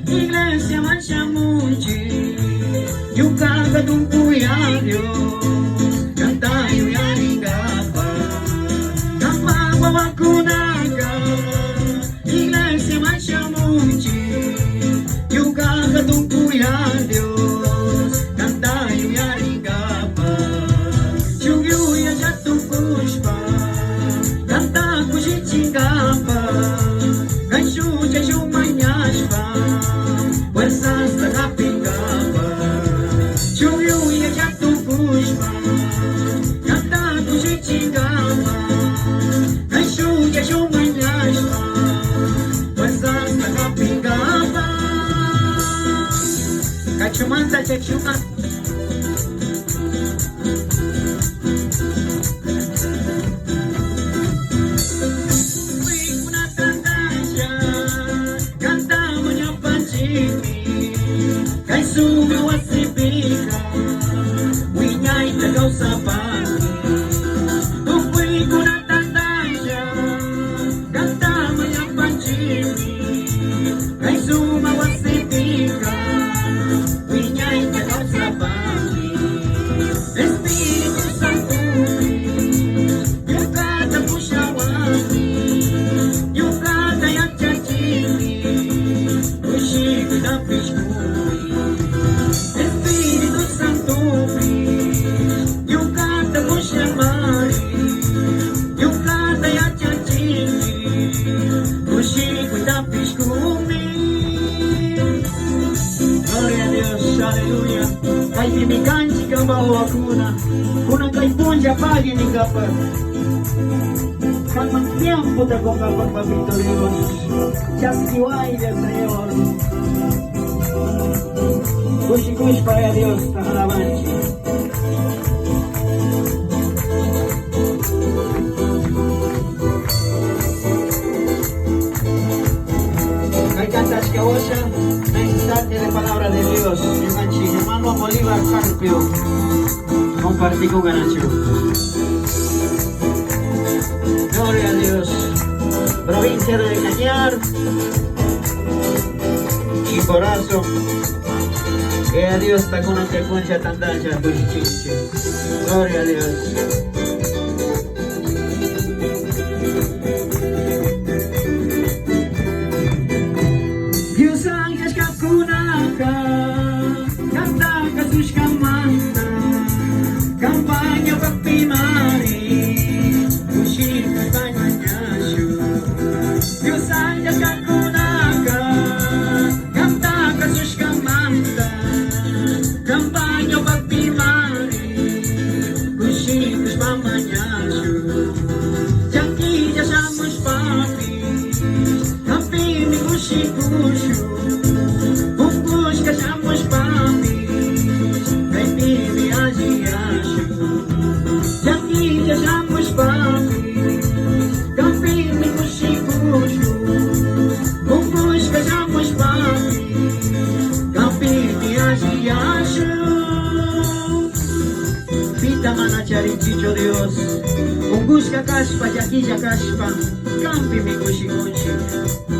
iglesia Manchamuchi, yukaga tumpuy a Dios, cantayo y aringapa, kapawawakunaga, iglesia Manchamuchi, yukaga tumpuy a Dios, cantayo y aringapa, chuyuya jatukushpa, canta kushichinggapa, kanshucha shumanyashpa, fuerzas takapingapa, chuyuya jatukushpa, canta kushichinggapa, kanshucha shumanyashpa, fuerzas takapingapa, kachumanta chachuma. Kaisuga wasipika, winyay tagaw sa pangin. Tupoy ko natatanda, kanta mayang panchimi. Kaisuga wasipika, winyay tagaw sa pangin. Espiritu Santo, yung kata mo siya wani, yung kata yung chachimi, ushiko na pishko. Aleluya. Kay imikanji kamba wakuna, kuna kay punja pagi ni kapag. Kang magtiempo ta kong kapag pabitorios, chastiway del Señor. Kush para Dios, tahalabanchi. Kay kantas kawasya, de la palabra de Dios, hermano Bolívar Carpio, compartí con Ganacho. Gloria a Dios, provincia de Cañar, Chicorazo, que a Dios está con una frecuencia tan daña, gloria a Dios. Kampanya pagpimari, kushir kanyanyasyo, Diyosan ya kakunaka, kanta kasus kamanta, kampanya pagpimari, kushir kusmamanyasyo, jangki jasamus papi, kapimi kushikusyo, bungkus kasamus papi, Jasamos papi, kapimi kushikushu, bungkus kasamos papi, kapimi asiyashu. Pita mana cari chicho Dios, bungkus kakaspa, jaki jakaspa, kapimi kushikushu.